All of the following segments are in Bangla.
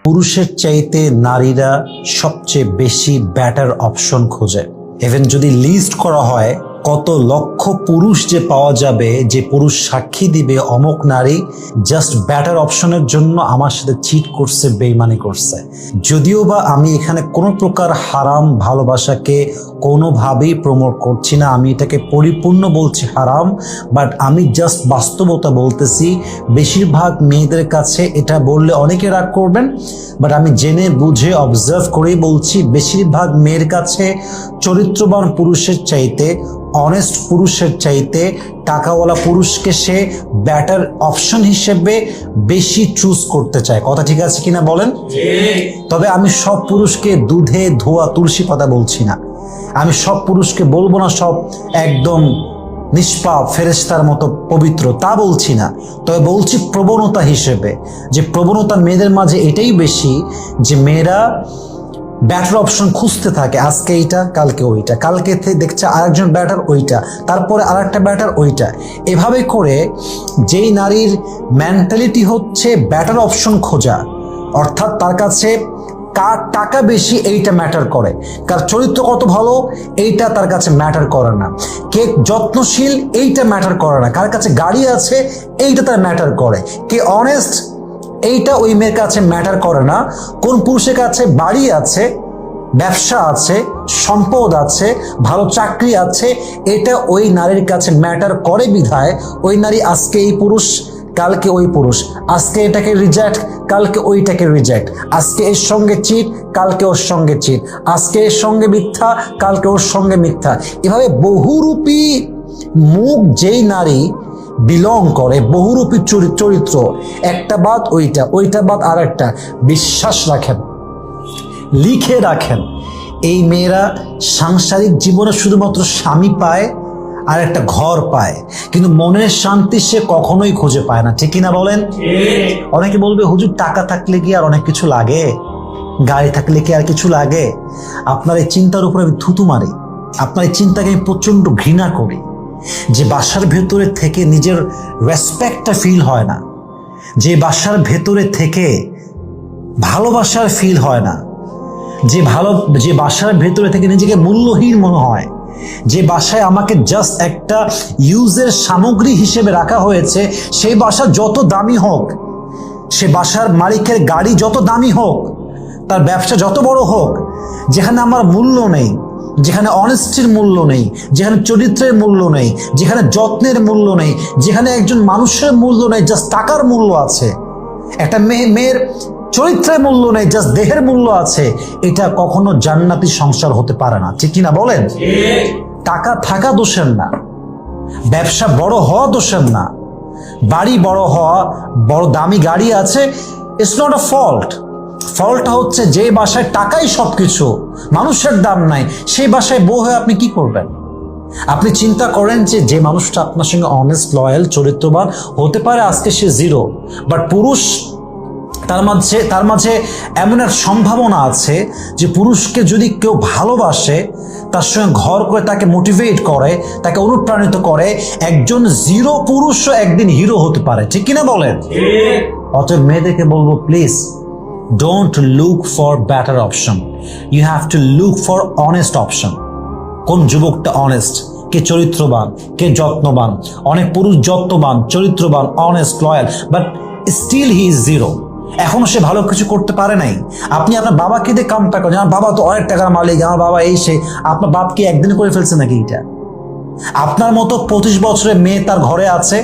পুরুষের চাইতে নারীরা সবচেয়ে বেশি ব্যাটার অপশন খোঁজে। ইভেন যদি লিস্ট করা হয় কত লক্ষ পুরুষ যে পাওয়া যাবে, যে পুরুষ সাক্ষী দিবে অমুক নারী জাস্ট ব্যাটার অপশনের জন্য আমার সাথে চিট করছে, বেইমানি করছে। যদিও বা আমি এখানে কোনো প্রকার হারাম ভালোবাসাকে কোনোভাবেই প্রমোট করছি না, আমি এটাকে পরিপূর্ণ বলছি হারাম, বাট আমি জাস্ট বাস্তবতা বলতেছি। বেশিরভাগ মেয়েদের কাছে এটা বললে অনেকে রাগ করবেন, বাট আমি জেনে বুঝে অবজার্ভ করেই বলছি, বেশিরভাগ মেয়ের কাছে চরিত্রবান পুরুষের চাইতে, অনেস্ট পুরুষের চাইতে টাকাওয়ালা পুরুষকে সে ব্যাটার অপশন হিসেবে বেশি চুজ করতে চায়। কথা ঠিক আছে কিনা বলেন? তবে আমি সব পুরুষকে দুধে ধোয়া তুলসী পাতা বলছি না, আমি সব পুরুষকে বলবো না সব একদম নিষ্পাপ ফেরেশতার মতো পবিত্র, তা বলছি না। তবে বলছি প্রবণতা হিসেবে, যে প্রবণতা মেয়েদের মাঝে এটাই বেশি যে মেয়েরা ব্যাটার অপশন খুঁজতে থাকে, আজকে এইটা কালকে ওইটা, কালকে দেখছে আরেকজন ব্যাটার ওইটা, তারপরে আরেকটা ব্যাটার ওইটা। এভাবে করে যেই নারীর মেন্টালিটি হচ্ছে ব্যাটার অপশন খোঁজা, অর্থাৎ তার কাছে কার টাকা বেশি এইটা ম্যাটার করে, কার চরিত্র কত ভালো এইটা তার কাছে ম্যাটার করে না, কে যত্নশীল এইটা ম্যাটার করে না, কার কাছে গাড়ি আছে এইটা তার ম্যাটার করে, কে অনেস্ট এইটা ওই মেয়ের কাছে ম্যাটার করে না, কোন পুরুষের কাছে বাড়ি আছে, ব্যবসা আছে, সম্পদ আছে, ভালো চাকরি আছে, এটা ওই নারীর কাছে ম্যাটার করে বিধায় ওই নারী আজকে এই পুরুষ কালকে ওই পুরুষ, আজকে এটাকে রিজেক্ট কালকে ওইটাকে রিজেক্ট, আজকে এর সঙ্গে চিট কালকে ওর সঙ্গে চিট, আজকে এর সঙ্গে মিথ্যা কালকে ওর সঙ্গে মিথ্যা। এভাবে বহুরূপী মুখ যেই নারী বিলং করে, বহুরূপী চরিত্র, একটা বাদ ওইটা, ওইটা বাদ আর একটা, বিশ্বাস রাখেন, লিখে রাখেন, এই মেয়েরা সাংসারিক জীবনে শুধুমাত্র স্বামী পায় আর একটা ঘর পায়, কিন্তু মনের শান্তি সে কখনোই খুঁজে পায় না। ঠিক কিনা বলেন? অনেকে বলবে হুজুর টাকা থাকলে কি আর অনেক কিছু লাগে, গাড়ি থাকলে কি আর কিছু লাগে? আপনার এই চিন্তার উপরে আমি থুতু মারি, আপনার এই চিন্তাকে আমি প্রচন্ড ঘৃণা করি, যে বাসার ভেতরে থেকে নিজের রেসপেক্টটা ফিল হয় না, যে বাসার ভেতরে থেকে ভালোবাসার ফিল হয় না, যে বাসার ভেতরে থেকে নিজেকে মূল্যহীন মনে হয়, যে বাসায় আমাকে জাস্ট একটা ইউজের সামগ্রী হিসেবে রাখা হয়েছে, সেই বাসা যত দামি হোক, সে বাসার মালিকের গাড়ি যত দামি হোক, তার ব্যবসা যত বড় হোক, যেখানে আমার মূল্য নেই, যেখানে অনেস্টির মূল্য নেই, যেখানে চরিত্রের মূল্য নেই, যেখানে যত্নের মূল্য নেই, যেখানে একজন মানুষের মূল্য নেই, জাস্ট টাকার মূল্য আছে, একটা মেয়ের চরিত্রের মূল্য নেই, জাস্ট দেহের মূল্য আছে, এটা কখনো জান্নাতি সংসার হতে পারে না। ঠিক কিনা বলেন? টাকা থাকা দোষের না, ব্যবসা বড় হওয়া দোষের না, বাড়ি বড় হওয়া, বড় দামি গাড়ি আছে, ইটস নট আ ফল্ট। ফলটা হচ্ছে যে বাসায় টাকাই সবকিছু, মানুষের দাম নাই, সেই বাসায় বউ হয়ে আপনি কি করবেন? আপনি চিন্তা করেন যে মানুষটা আপনার সঙ্গে অনেস্ট, লয়াল, চরিত্রবান হতে পারে, আজকে সে জিরো, বাট পুরুষ তার মাঝে এমন এক সম্ভাবনা আছে যে পুরুষকে যদি কেউ ভালোবাসে, তার সঙ্গে ঘর করে তাকে মোটিভেট করে, তাকে অনুপ্রাণিত করে, একজন জিরো পুরুষও একদিন হিরো হতে পারে। ঠিক কিনা বলেন? অতএব মেয়েদেরকে বলবো, please don't look for better option, you have to look for honest option. কোন যুবকটা অনেস্ট, কে চরিত্রবান, কে যত্নবান? অনেক পুরুষ যত্নবান, চরিত্রবান, honest, loyal, but still he is zero. এখনো সে ভালো কিছু করতে পারে নাই। আপনি আপনার বাবাকে দিয়ে কম্পেয়ার করেন, আমার বাবা তো অনেক টাকার মালিক, আমার বাবা এই সে। আপনার বাপ কি একদিন করে ফেলছে নাকি এটা? আপনার মতো 25 বছরের মেয়ে তার ঘরে আছে,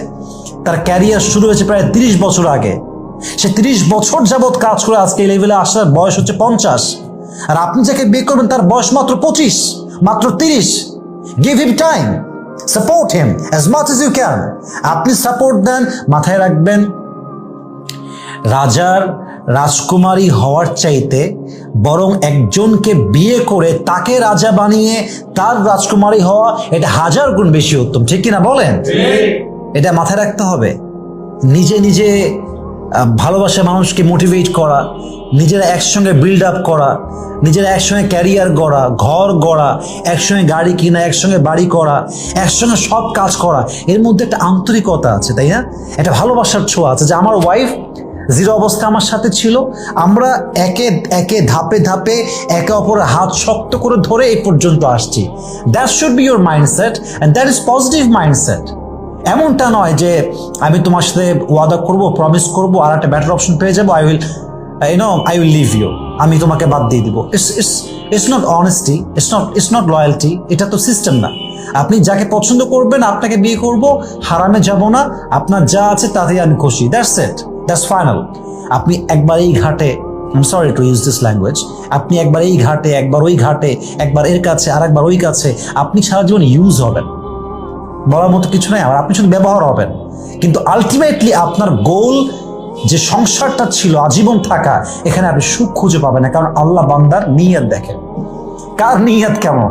তার ক্যারিয়ার শুরু হয়েছে প্রায় 30 বছর আগে, সে 30 বছর যাবৎ কাজ করে আজকে এই লেভেলে আসার বয়স হচ্ছে 50, আর আপনি যাকে বিয়ে করবেন তার বয়স মাত্র 25, মাত্র 30। Give him time, support him as much as you can. আপনি সাপোর্ট দেন, মাথায় রাখবেন রাজার রাজকুমারী হওয়ার চাইতে বরং একজনকে বিয়ে করে তাকে রাজা বানিয়ে তার রাজকুমারী হওয়া এটা 1000 গুণ বেশি উত্তম, ঠিক কিনা বলেন? এটা মাথায় রাখতে হবে। নিজে নিজে ভালোবাসা মানুষকে মোটিভেট করা, নিজেরা একসঙ্গে বিল্ড আপ করা, নিজেরা একসঙ্গে ক্যারিয়ার গড়া, ঘর গড়া, একসঙ্গে গাড়ি কিনা, একসঙ্গে বাড়ি করা, একসঙ্গে সব কাজ করা, এর মধ্যে একটা আন্তরিকতা আছে, তাই না? একটা ভালোবাসার ছোঁয়া আছে যে আমার ওয়াইফ জিরো অবস্থা আমার সাথে ছিল, আমরা একে একে ধাপে ধাপে একে অপরের হাত শক্ত করে ধরে এই পর্যন্ত আসছি। That should be your mindset and that is positive mindset. এমনটা নয় যে আমি তোমার সাথে ওয়াদা করব, প্রমিস করব, আর একটা বেটার অপশন পেয়ে যাবো, আই উইল লিভ ইউ, আমি তোমাকে বাদ দিয়ে দিব। It's not honesty, it's not loyalty. এটা তো সিস্টেম না। আপনি যাকে পছন্দ করবেন আপনাকে বিয়ে করব, হারামে যাব না, আপনার যা আছে তাতেই আমি খুশি, দ্যাটস ইট, দ্যাটস ফাইনাল। আপনি একবার এই ঘাটে, I sorry to use this language, আপনি একবার এই ঘাটে, একবার ওই ঘাটে, একবার এর কাছে আর একবার ওই কাছে, আপনি সারা জীবন ইউজ হবেন, বলার মতো কিছু নাই। আর আপনি শুধু ব্যবহার হবেন, কিন্তু আলটিমেটলি আপনার গোল যে সংসারটা ছিল আজীবন থাকা, এখানে আপনি সুখ খুঁজে পাবেন না। কারণ আল্লাহ বান্দার নিয়ত দেখেন, কার নিয়ত কেমন,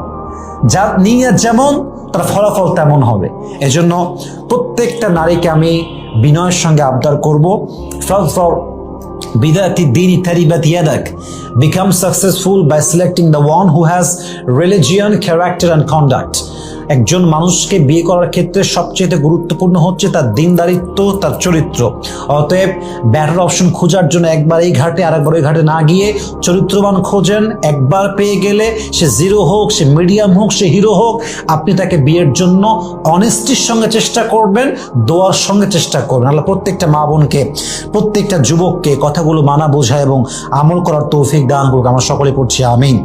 যার নিয়ত যেমন তার ফলাফল তেমন হবে। এজন্য প্রত্যেকটা নারীকে আমি বিনয়ের সঙ্গে আবদার করব, বিদাতি দিন তারিবাত ইয়াদাক, become successful by selecting the one who has religion, character and conduct. একজন মানুষকে বিয়ে করার ক্ষেত্রে সবচেয়ে গুরুত্বপূর্ণ হচ্ছে তার দিনদারিত্ব, তার চরিত্র। অতএব বেটার অপশন খোঁজার জন্য একবার এই ঘাটে আর একবার ওই ঘাটে না গিয়ে চরিত্রবান খোঁজেন। একবার পেয়ে গেলে সে জিরো হোক, সে মিডিয়াম হোক, সে হিরো হোক, আপনি তাকে বিয়ের জন্য অনেস্টির সঙ্গে চেষ্টা করবেন, দোয়ার সঙ্গে চেষ্টা করবেন। আল্লাহ প্রত্যেকটা মা বোনকে, প্রত্যেকটা যুবককে কথাগুলো মানা বোঝা এবং আমল করার তৌফিক দান করুক। আমরা সকলে পড়ছি আমিন।